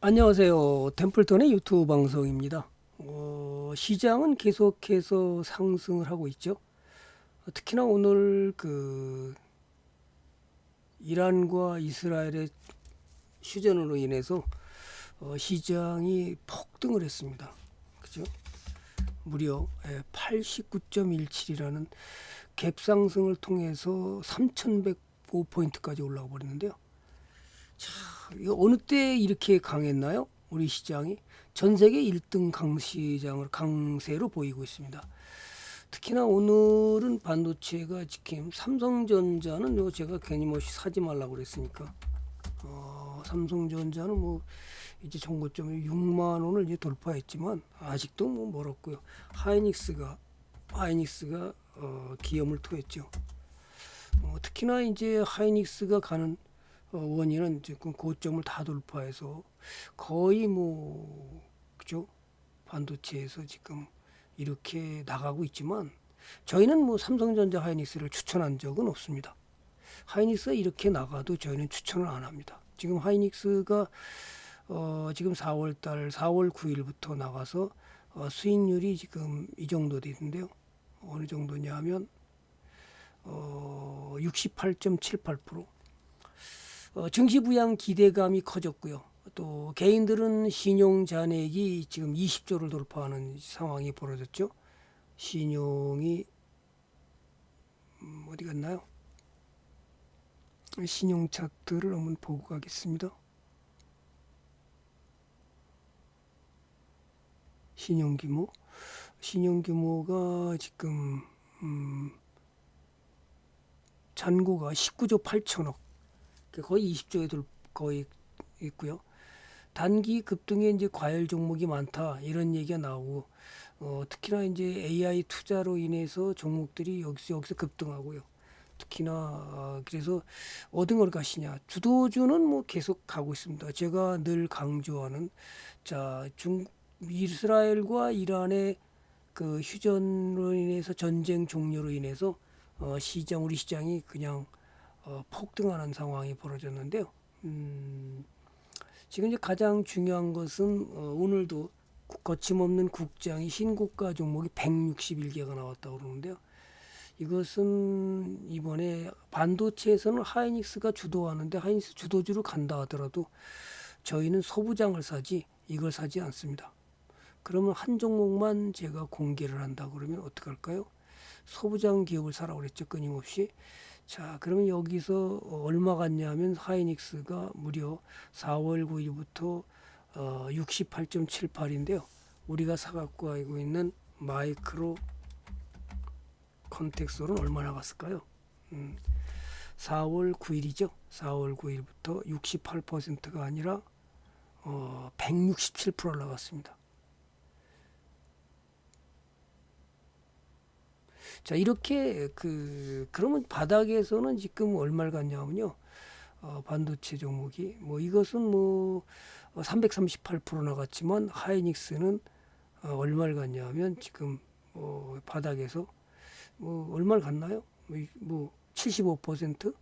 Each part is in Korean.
안녕하세요. 템플턴의 유튜브 방송입니다. 시장은 계속해서 상승을 하고 있죠. 특히나 오늘 이란과 이스라엘의 휴전으로 인해서 시장이 폭등을 했습니다. 그죠? 무려 89.17이라는 갭 상승을 통해서 3,105포인트까지 올라가 버렸는데요. 이거 어느 때 이렇게 강했나요? 우리 시장이 전 세계 1등 강시장을 강세로 보이고 있습니다. 특히나 오늘은 반도체가 지금 삼성전자는 요 제가 괜히 뭐 사지 말라고 그랬으니까 삼성전자는 뭐 이제 정고점이 6만 원을 이제 돌파했지만 아직도 뭐 멀었고요. 하이닉스가 기염을 토했죠. 특히나 이제 하이닉스가 가는 원인은 지금 고점을 다 돌파해서 거의 뭐 그죠? 반도체에서 지금 이렇게 나가고 있지만 저희는 뭐 삼성전자 하이닉스를 추천한 적은 없습니다. 하이닉스가 이렇게 나가도 저희는 추천을 안 합니다. 지금 하이닉스가 지금 4월 9일부터 나가서 수익률이 지금 이 정도 되는데요. 어느 정도냐 하면 68.78%. 증시 부양 기대감이 커졌고요. 또 개인들은 신용 잔액이 지금 20조를 돌파하는 상황이 벌어졌죠. 신용이 어디 갔나요? 신용 차트를 한번 보고 가겠습니다. 신용 규모가 지금 잔고가 19조 8천억, 거의 20조에 거의 있고요. 단기 급등에 이제 과열 종목이 많다 이런 얘기가 나오고 특히나 이제 AI 투자로 인해서 종목들이 여기서 급등하고요. 특히나 그래서 어디를 가시냐, 주도주는 뭐 계속 가고 있습니다. 제가 늘 강조하는 이스라엘과 이란의 그 휴전으로 인해서 전쟁 종료로 인해서 우리 시장이 그냥 폭등하는 상황이 벌어졌는데요. 지금 이제 가장 중요한 것은 오늘도 거침없는 국장이 신고가 종목이 161개가 나왔다고 그러는데요. 이것은 이번에 반도체에서는 하이닉스가 주도하는데 하이닉스 주도주로 간다 하더라도 저희는 소부장을 사지 이걸 사지 않습니다. 그러면 한 종목만 제가 공개를 한다 그러면 어떻게 할까요? 소부장 기업을 사라고 그랬죠, 끊임없이. 자, 그러면 여기서 얼마 갔냐면 하이닉스가 무려 4월 9일부터 68.78인데요. 우리가 사갖고 알고 있는 마이크로 컨텍스트는 얼마나 갔을까요? 4월 9일이죠. 4월 9일부터 68%가 아니라 167% 올라갔습니다. 자, 이렇게 그러면 바닥에서는 지금 얼마를 갔냐면요. 반도체 종목이 뭐 이것은 뭐 338% 나갔지만 하이닉스는 얼마를 갔냐면 지금 바닥에서 뭐 얼마를 갔나요? 뭐 75%?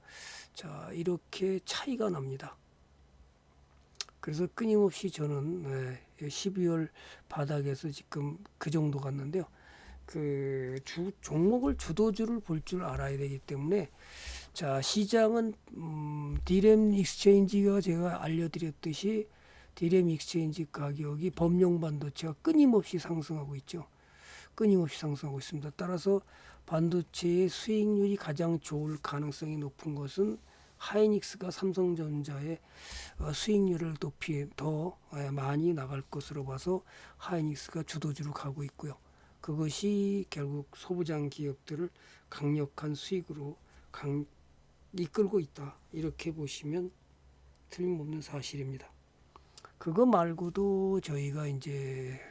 자, 이렇게 차이가 납니다. 그래서 끊임없이 저는 12월 바닥에서 지금 그 정도 갔는데요. 종목을 주도주를 볼 줄 알아야 되기 때문에 자, 시장은 디램 익스체인지가 제가 알려드렸듯이 디램 익스체인지 가격이 범용 반도체가 끊임없이 상승하고 있죠. 끊임없이 상승하고 있습니다. 따라서 반도체의 수익률이 가장 좋을 가능성이 높은 것은 하이닉스가 삼성전자의 수익률을 더 많이 나갈 것으로 봐서 하이닉스가 주도주로 가고 있고요. 그것이 결국 소부장 기업들을 강력한 수익으로 이끌고 있다. 이렇게 보시면 틀림없는 사실입니다. 그거 말고도 저희가 이제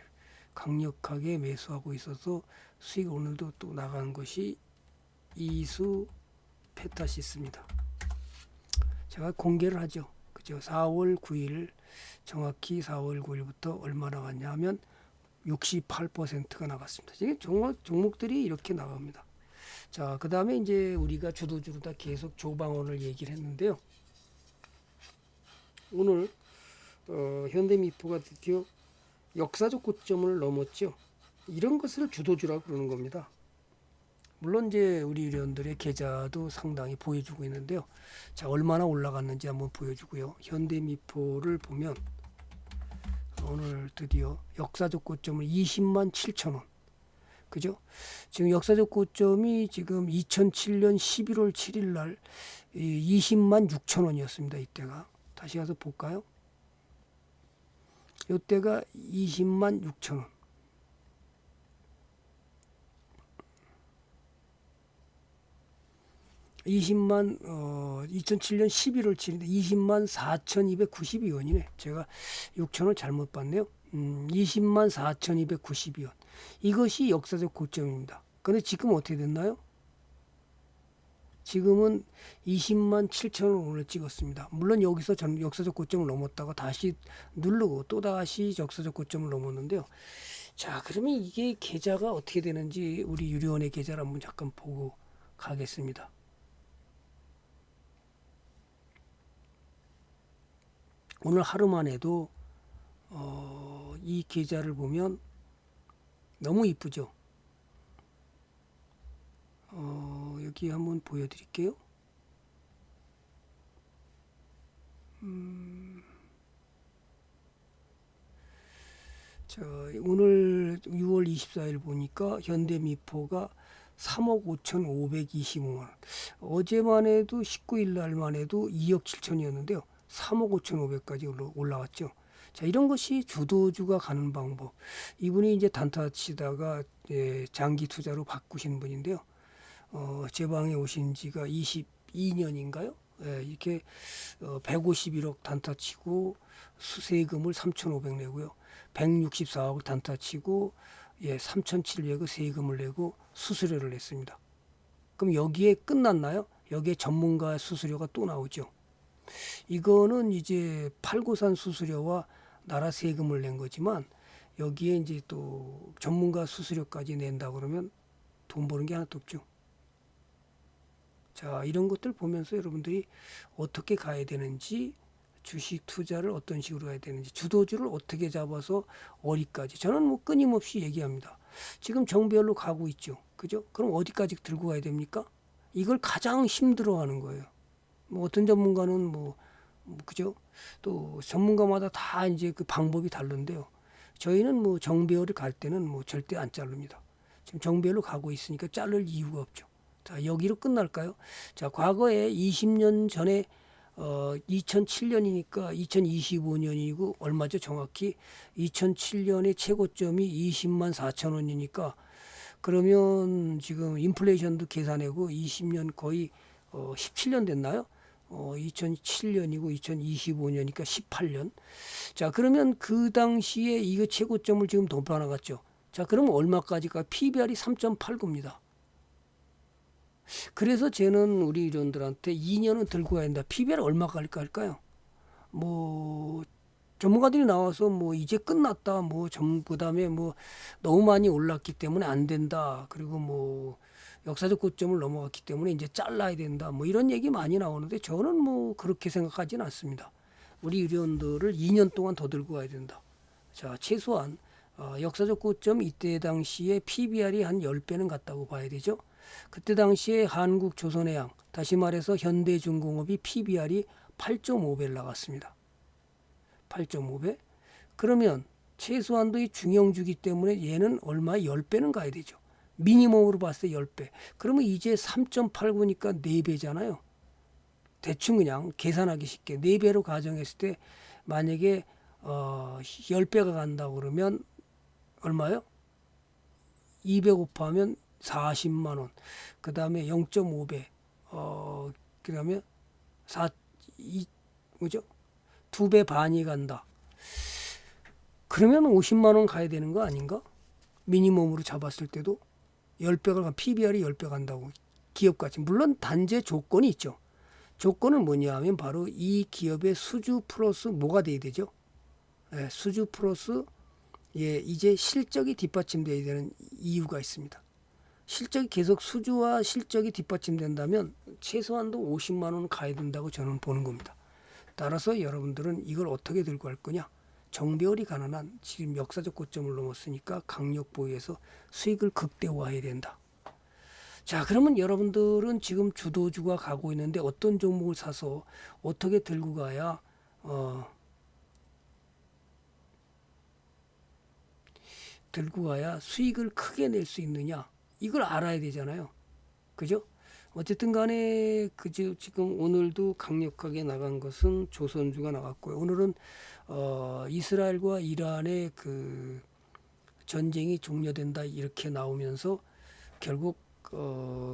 강력하게 매수하고 있어서 수익 오늘도 또 나간 것이 이수 페타시스입니다. 제가 공개를 하죠. 그죠? 4월 9일 정확히 4월 9일부터 얼마 나갔냐 하면 68%가 나갔습니다. 이게 종목들이 이렇게 나갑니다. 자, 그 다음에 이제 우리가 주도주로 다 계속 조방원을 얘기를 했는데요. 오늘 현대미포가 드디어 역사적 고점을 넘었죠. 이런 것을 주도주라고 그러는 겁니다. 물론 이제 우리 유료원들의 계좌도 상당히 보여주고 있는데요. 자, 얼마나 올라갔는지 한번 보여주고요. 현대미포를 보면 오늘 드디어 역사적 고점을 20만 7천 원. 그죠? 지금 역사적 고점이 지금 2007년 11월 7일 날 20만 6천 원이었습니다. 이때가. 다시 가서 볼까요? 이때가 20만 6천 원. 2007년 11월 7일인데 20만 4,292원이네. 제가 6천 원 잘못 봤네요. 20만 4,292원. 이것이 역사적 고점입니다. 근데 지금 어떻게 됐나요? 지금은 20만 7천 원을 찍었습니다. 물론 여기서 역사적 고점을 넘었다가 다시 누르고 또 다시 역사적 고점을 넘었는데요. 자, 그러면 이게 계좌가 어떻게 되는지 우리 유료원의 계좌를 한번 잠깐 보고 가겠습니다. 오늘 하루만 해도 이 계좌를 보면 너무 이쁘죠. 여기 한번 보여드릴게요. 자, 오늘 6월 24일 보니까 현대미포가 3억 5,525만 원. 어제만 해도 19일 날만 해도 2억 7천이었는데요. 3억 5,500까지 올라왔죠. 자, 이런 것이 주도주가 가는 방법. 이분이 이제 단타 치다가 장기 투자로 바꾸신 분인데요. 제 방에 오신 지가 22년인가요? 이렇게 151억 단타 치고 세금을 3,500 내고요. 164억 단타 치고 3,700억 세금을 내고 수수료를 냈습니다. 그럼 여기에 끝났나요? 여기에 전문가 수수료가 또 나오죠. 이거는 이제 팔고산 수수료와 나라 세금을 낸 거지만 여기에 이제 또 전문가 수수료까지 낸다 그러면 돈 버는 게 하나도 없죠. 자, 이런 것들 보면서 여러분들이 어떻게 가야 되는지, 주식 투자를 어떤 식으로 해야 되는지, 주도주를 어떻게 잡아서 어디까지. 저는 뭐 끊임없이 얘기합니다. 지금 정배열로 가고 있죠. 그죠? 그럼 어디까지 들고 가야 됩니까? 이걸 가장 힘들어하는 거예요. 뭐 어떤 전문가는 그죠? 또 전문가마다 다 이제 그 방법이 다른데요. 저희는 뭐 정배열을 갈 때는 뭐 절대 안 자릅니다. 지금 정배열로 가고 있으니까 자를 이유가 없죠. 자, 여기로 끝날까요? 자, 과거에 20년 전에 2007년이니까 2025년이고 얼마죠? 정확히 2007년의 최고점이 20만 4천 원이니까 그러면 지금 인플레이션도 계산하고 20년 거의 17년 됐나요? 2007년이고 2025년이니까 18년. 자, 그러면 그 당시에 이거 최고점을 지금 돌파 나갔죠. 자, 그러면 얼마까지가? PBR이 3.89입니다. 그래서 저는 우리 이론들한테 2년은 들고 가야 된다. PBR 얼마 갈까 할까요? 뭐 전문가들이 나와서 뭐 이제 끝났다. 그다음에 뭐 너무 많이 올랐기 때문에 안 된다. 그리고 뭐 역사적 고점을 넘어갔기 때문에 이제 잘라야 된다. 뭐 이런 얘기 많이 나오는데 저는 뭐 그렇게 생각하지는 않습니다. 우리 유료원들을 2년 동안 더 들고 가야 된다. 자, 최소한 역사적 고점 이때 당시에 PBR이 한 10배는 갔다고 봐야 되죠. 그때 당시에 한국조선해양, 다시 말해서 현대중공업이 PBR이 8.5배를 나갔습니다. 8.5배. 그러면 최소한도 이 중형주기 때문에 얘는 얼마에 10배는 가야 되죠. 미니멈으로 봤을 때 10배. 그러면 이제 3.89니까 4배잖아요. 대충 그냥 계산하기 쉽게 4배로 가정했을 때 만약에 10배가 간다고 그러면 얼마요? 200 곱하면 40만 원. 그다음에 0.5배. 그다음에 2 2배 반이 간다. 그러면 50만 원 가야 되는 거 아닌가? 미니멈으로 잡았을 때도 10배가 간 PBR이 10배 간다고. 기업가치. 물론 단제 조건이 있죠. 조건은 뭐냐 하면 바로 이 기업의 수주 플러스 뭐가 돼야 되죠? 수주 플러스 이제 실적이 뒷받침돼야 되는 이유가 있습니다. 실적이 계속 수주와 실적이 뒷받침된다면 최소한도 50만 원은 가야 된다고 저는 보는 겁니다. 따라서 여러분들은 이걸 어떻게 들고 갈 거냐? 정배열이 가난한 지금 역사적 고점을 넘었으니까 강력 보유해서 수익을 극대화해야 된다. 자, 그러면 여러분들은 지금 주도주가 가고 있는데 어떤 종목을 사서 어떻게 들고 가야 수익을 크게 낼 수 있느냐? 이걸 알아야 되잖아요. 그죠? 어쨌든 간에 지금 오늘도 강력하게 나간 것은 조선주가 나갔고요. 오늘은 이스라엘과 이란의 그 전쟁이 종료된다 이렇게 나오면서 결국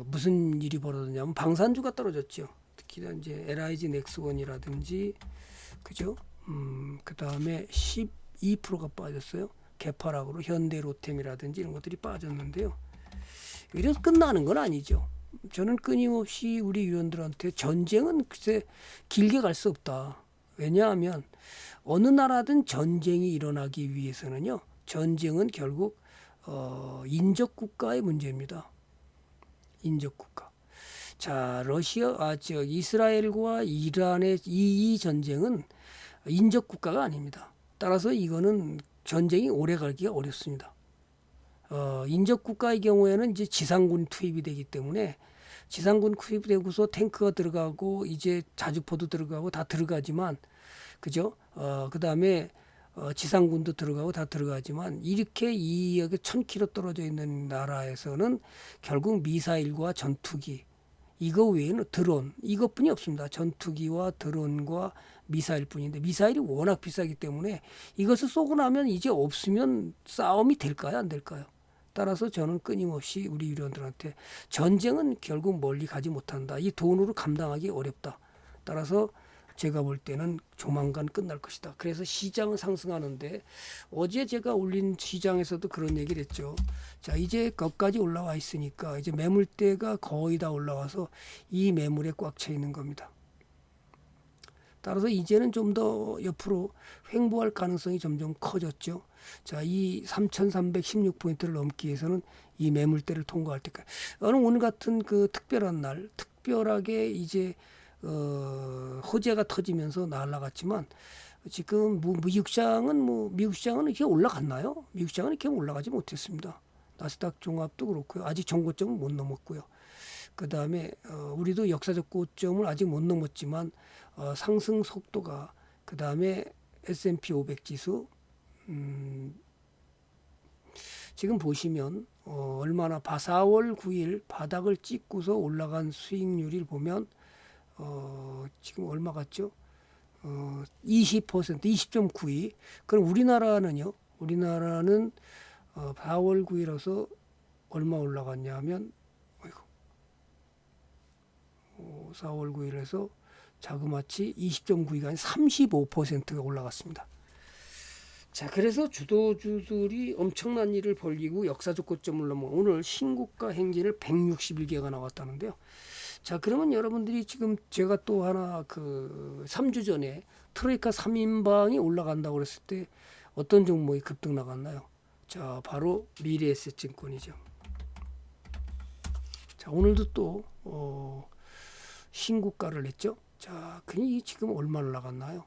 무슨 일이 벌어졌냐면 방산주가 떨어졌죠. 특히 이제 LIG 넥스원이라든지 그죠? 그다음에 12%가 빠졌어요. 개파락으로 현대로템이라든지 이런 것들이 빠졌는데요. 이래서 끝나는 건 아니죠. 저는 끊임없이 우리 위원들한테 전쟁은 글쎄 길게 갈 수 없다. 왜냐하면 어느 나라든 전쟁이 일어나기 위해서는요. 전쟁은 결국 인접 국가의 문제입니다. 인접 국가. 자, 이스라엘과 이란의 이 전쟁은 인접 국가가 아닙니다. 따라서 이거는 전쟁이 오래 가기가 어렵습니다. 인접 국가의 경우에는 이제 지상군 투입이 되기 때문에 지상군 투입되고서 탱크가 들어가고 이제 자주포도 들어가고 다 들어가지만 그죠? 그다음에 지상군도 들어가고 다 들어가지만 이렇게 이 여기 1000km 떨어져 있는 나라에서는 결국 미사일과 전투기 이거 외에는 드론 이것뿐이 없습니다. 전투기와 드론과 미사일뿐인데 미사일이 워낙 비싸기 때문에 이것을 쏘고 나면 이제 없으면 싸움이 될까요? 안 될까요? 따라서 저는 끊임없이 우리 위원들한테 전쟁은 결국 멀리 가지 못한다. 이 돈으로 감당하기 어렵다. 따라서 제가 볼 때는 조만간 끝날 것이다. 그래서 시장은 상승하는데 어제 제가 올린 시장에서도 그런 얘기를 했죠. 자, 이제 거기까지 올라와 있으니까 이제 매물대가 거의 다 올라와서 이 매물에 꽉 차 있는 겁니다. 따라서 이제는 좀 더 옆으로 횡보할 가능성이 점점 커졌죠. 자, 이 3,316포인트를 넘기 위해서는 이 매물대를 통과할 때까지. 오늘 같은 그 특별한 날, 특별하게 이제 호재가 터지면서 날아갔지만 지금 미국 시장은 이렇게 올라갔나요? 미국 시장은 이렇게 올라가지 못했습니다. 나스닥 종합도 그렇고요. 아직 전고점은 못 넘었고요. 그 다음에 우리도 역사적 고점을 아직 못 넘었지만 상승 속도가 그 다음에 S&P 500 지수 지금 보시면 얼마나 4월 9일 바닥을 찍고서 올라간 수익률을 보면 지금 얼마 같죠? 20%, 20.92. 그럼 우리나라는요? 우리나라는 4월 9일에서 얼마 올라갔냐 하면 4월 9일에서 자그마치 20.92가 아니라 35%가 올라갔습니다. 자, 그래서 주도주들이 엄청난 일을 벌이고 역사적 고점을 넘어 오늘 신고가 행진을 161개가 나왔다는데요. 자, 그러면 여러분들이 지금 제가 또 하나 3주 전에 트로이카 3인방이 올라간다고 그랬을 때 어떤 종목이 급등 나갔나요? 자, 바로 미래에셋증권이죠. 자, 오늘도 또 신고가를 냈죠. 자, 그니 지금 얼마 나갔나요?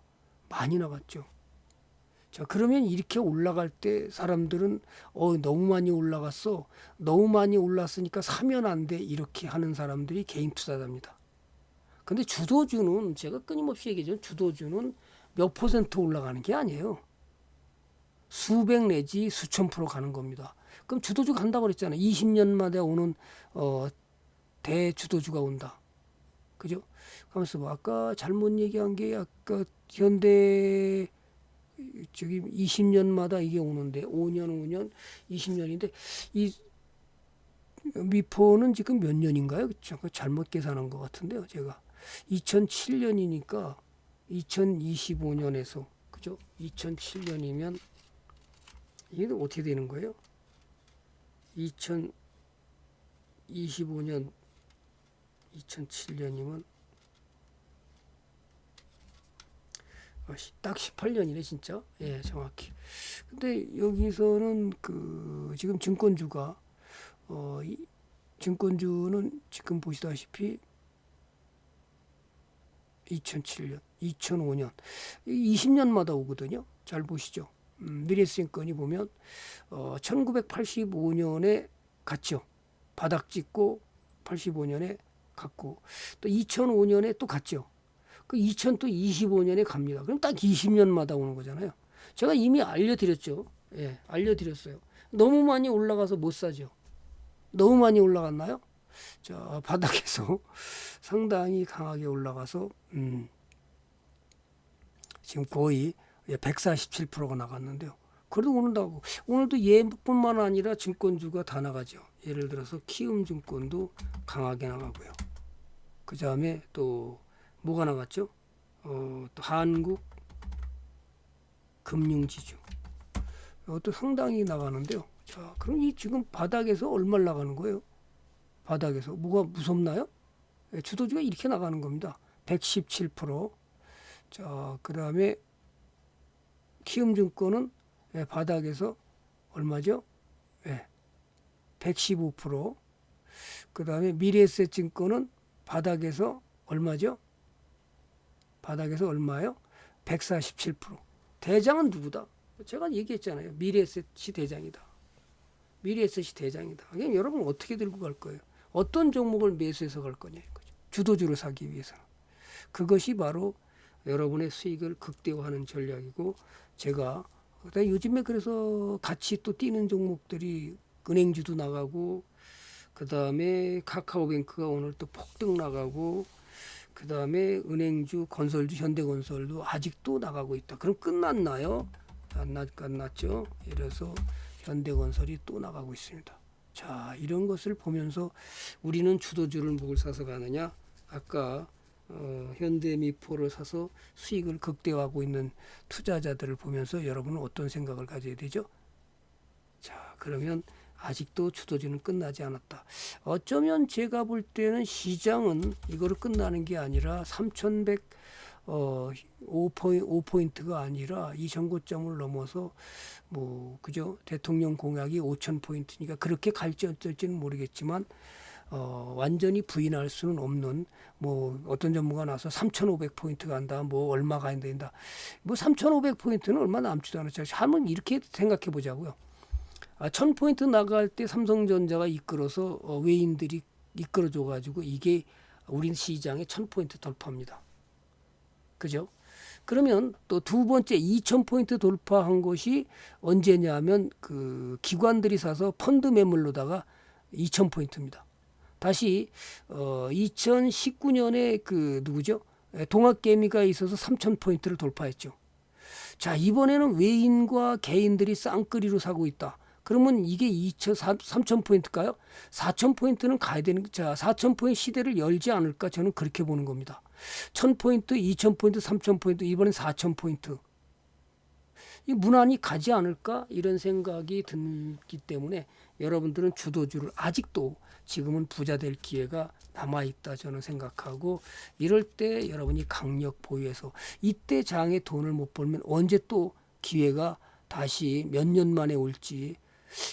많이 나갔죠. 자, 그러면 이렇게 올라갈 때 사람들은 너무 많이 올라갔어. 너무 많이 올랐으니까 사면 안 돼. 이렇게 하는 사람들이 개인 투자자입니다. 근데 주도주는 제가 끊임없이 얘기하죠. 주도주는 몇 퍼센트 올라가는 게 아니에요. 수백 내지 수천 프로 가는 겁니다. 그럼 주도주 간다고 그랬잖아요. 20년마다 오는 대주도주가 온다. 그죠? 가면서 아까 잘못 얘기한 게 아까 현대 20년마다 이게 오는데 5년 20년인데 이 미포는 지금 몇 년인가요? 잘못 계산한 것 같은데요. 제가 2007년이니까 2025년에서 그죠? 2007년이면 이게 어떻게 되는 거예요? 2025년 2007년이면 딱 18년이네 진짜. 예, 정확히. 근데 여기서는 지금 증권주가 증권주는 지금 보시다시피 2007년 2005년 20년마다 오거든요. 잘 보시죠. 미래에셋증권이 보면 1985년에 갔죠. 바닥 찍고 85년에 갔고 또 2005년에 또 갔죠. 그 2025년에 갑니다. 그럼 딱 20년마다 오는 거잖아요. 제가 이미 알려드렸죠. 예, 알려드렸어요. 너무 많이 올라가서 못 사죠. 너무 많이 올라갔나요? 자, 바닥에서 상당히 강하게 올라가서 지금 거의 147%가 나갔는데요. 그래도 오른다고. 오늘도 예뿐만 아니라 증권주가 다 나가죠. 예를 들어서 키움증권도 강하게 나가고요. 그 다음에 또 뭐가 나갔죠? 또 한국금융지주 이것도 상당히 나가는데요. 자, 그럼 이 지금 바닥에서 얼마를 나가는 거예요? 바닥에서 뭐가 무섭나요? 주도주가 이렇게 나가는 겁니다. 117%. 자, 그 다음에 키움증권은 바닥에서 얼마죠? 115%. 그 다음에 미래에셋증권은 바닥에서 얼마죠? 바닥에서 얼마요? 147%. 대장은 누구다? 제가 얘기했잖아요. 미래에셋이 대장이다. 미래에셋이 대장이다. 그냥 여러분 어떻게 들고 갈 거예요? 어떤 종목을 매수해서 갈 거냐 이거죠. 주도주를 사기 위해서는. 그것이 바로 여러분의 수익을 극대화하는 전략이고 제가 요즘에 그래서 같이 또 뛰는 종목들이 은행주도 나가고 그 다음에 카카오뱅크가 오늘 또 폭등 나가고 그 다음에 은행주, 건설주, 현대건설도 아직도 나가고 있다. 그럼 끝났나요? 안 끝났죠. 이래서 현대건설이 또 나가고 있습니다. 자, 이런 것을 보면서 우리는 주도주를 뭘 사서 가느냐? 아까 현대미포를 사서 수익을 극대화하고 있는 투자자들을 보면서 여러분은 어떤 생각을 가져야 되죠? 자, 그러면 아직도 주도주는 끝나지 않았다. 어쩌면 제가 볼 때는 시장은 이거를 끝나는 게 아니라 3,500포인트가 아니라 이 전고점을 넘어서 뭐 그죠? 대통령 공약이 5,000포인트니까 그렇게 갈지 어쩔지는 모르겠지만 완전히 부인할 수는 없는 뭐 어떤 전문가 나서 3,500포인트 간다 뭐 얼마 가야 된다 뭐 3,500포인트는 얼마 남지도 않았죠. 한번 이렇게 생각해 보자고요. 1,000포인트 나갈 때 삼성전자가 이끌어서 외인들이 이끌어줘 가지고 이게 우리 시장의 1,000포인트 돌파입니다. 그죠? 그러면 또 두 번째 2,000포인트 돌파한 것이 언제냐면 그 기관들이 사서 펀드 매물로다가 2,000포인트입니다. 다시 2019년에 그 누구죠? 동학개미가 있어서 3,000포인트를 돌파했죠. 자, 이번에는 외인과 개인들이 쌍끌이로 사고 있다. 그러면 이게 3,000포인트일까요? 4,000포인트는 가야 되는, 자, 4,000포인트 시대를 열지 않을까? 저는 그렇게 보는 겁니다. 1,000포인트, 2,000포인트, 3,000포인트, 이번엔 4,000포인트. 이 무난히 가지 않을까? 이런 생각이 들기 때문에 여러분들은 주도주를 아직도 지금은 부자 될 기회가 남아있다 저는 생각하고 이럴 때 여러분이 강력 보유해서 이때 장에 돈을 못 벌면 언제 또 기회가 다시 몇 년 만에 올지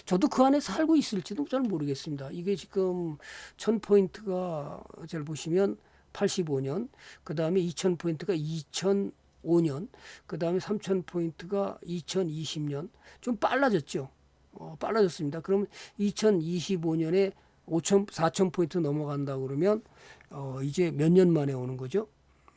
저도 그 안에 살고 있을지도 잘 모르겠습니다. 이게 지금 1,000포인트가 잘 보시면 85년, 그 다음에 2,000포인트가 2005년, 그 다음에 3,000포인트가 2020년, 좀 빨라졌죠. 빨라졌습니다. 그러면 2025년에 4,000포인트 넘어간다 그러면 이제 몇 년 만에 오는 거죠?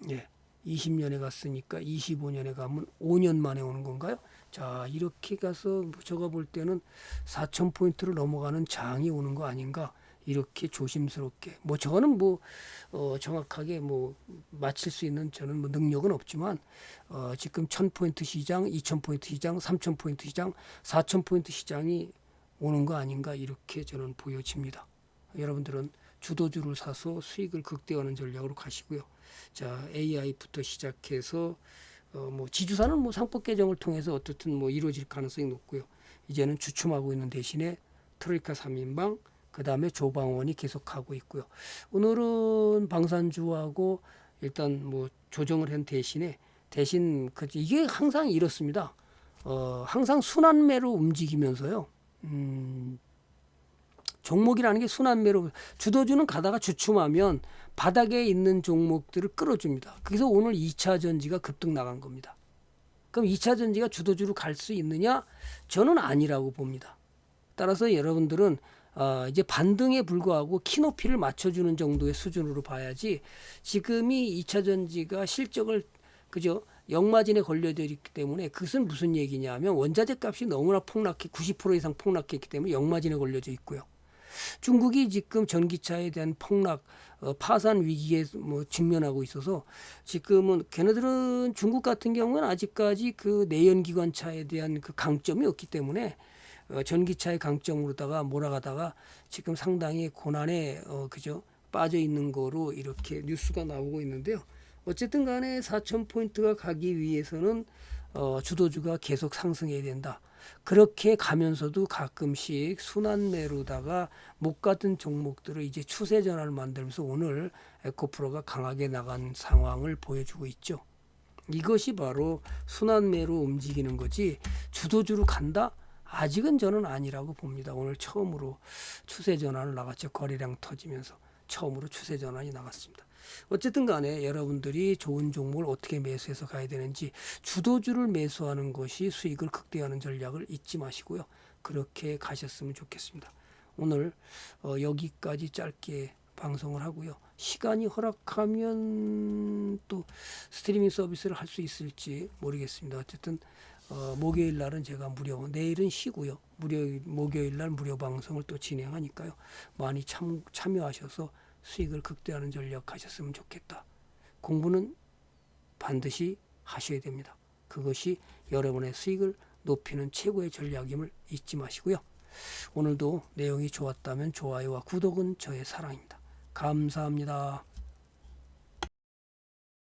예. 20년에 갔으니까 25년에 가면 5년 만에 오는 건가요? 자, 이렇게 가서 제가 볼 때는 4,000포인트를 넘어가는 장이 오는 거 아닌가? 이렇게 조심스럽게 뭐 저는 뭐 정확하게 뭐 맞힐 수 있는 저는 뭐 능력은 없지만 지금 1,000포인트 시장, 2,000포인트 시장, 3,000포인트 시장, 4,000포인트 시장이 오는 거 아닌가 이렇게 저는 보여집니다. 여러분들은 주도주를 사서 수익을 극대화하는 전략으로 가시고요. 자, AI부터 시작해서 뭐 지주사는 뭐 상법 개정을 통해서 어떻든 뭐 이루어질 가능성이 높고요. 이제는 주춤하고 있는 대신에 트로이카 3인방 그 다음에 조방원이 계속하고 있고요. 오늘은 방산주하고 일단 뭐 조정을 한 대신 이게 항상 이렇습니다. 항상 순환매로 움직이면서요. 종목이라는 게 순환매로 주도주는 가다가 주춤하면 바닥에 있는 종목들을 끌어줍니다. 그래서 오늘 2차 전지가 급등 나간 겁니다. 그럼 2차 전지가 주도주로 갈 수 있느냐? 저는 아니라고 봅니다. 따라서 여러분들은 이제 반등에 불과하고 키높이를 맞춰주는 정도의 수준으로 봐야지 지금이 2차 전지가 실적을 그죠? 역마진에 걸려져 있기 때문에 그것은 무슨 얘기냐면 원자재 값이 너무나 폭락해 90% 이상 폭락했기 때문에 역마진에 걸려져 있고요. 중국이 지금 전기차에 대한 폭락, 파산 위기에 뭐 직면하고 있어서 지금은 걔네들은 중국 같은 경우는 아직까지 그 내연기관차에 대한 그 강점이 없기 때문에 전기차의 강점으로다가 몰아가다가 지금 상당히 고난에 그죠 빠져 있는 거로 이렇게 뉴스가 나오고 있는데요. 어쨌든 간에 4,000포인트가 가기 위해서는 주도주가 계속 상승해야 된다. 그렇게 가면서도 가끔씩 순환매로다가 못 갔던 종목들을 이제 추세 전환을 만들면서 오늘 에코프로가 강하게 나간 상황을 보여주고 있죠. 이것이 바로 순환매로 움직이는 거지 주도주로 간다? 아직은 저는 아니라고 봅니다. 오늘 처음으로 추세 전환을 나갔죠. 거래량 터지면서 처음으로 추세 전환이 나갔습니다. 어쨌든 간에 여러분들이 좋은 종목을 어떻게 매수해서 가야 되는지 주도주를 매수하는 것이 수익을 극대화하는 전략을 잊지 마시고요. 그렇게 가셨으면 좋겠습니다. 오늘 여기까지 짧게 방송을 하고요. 시간이 허락하면 또 스트리밍 서비스를 할 수 있을지 모르겠습니다. 어쨌든 목요일 날은 제가 무료, 내일은 쉬고요. 목요일 날 무료 방송을 또 진행하니까요. 많이 참여하셔서 수익을 극대화하는 전략 하셨으면 좋겠다. 공부는 반드시 하셔야 됩니다. 그것이 여러분의 수익을 높이는 최고의 전략임을 잊지 마시고요. 오늘도 내용이 좋았다면 좋아요와 구독은 저의 사랑입니다. 감사합니다.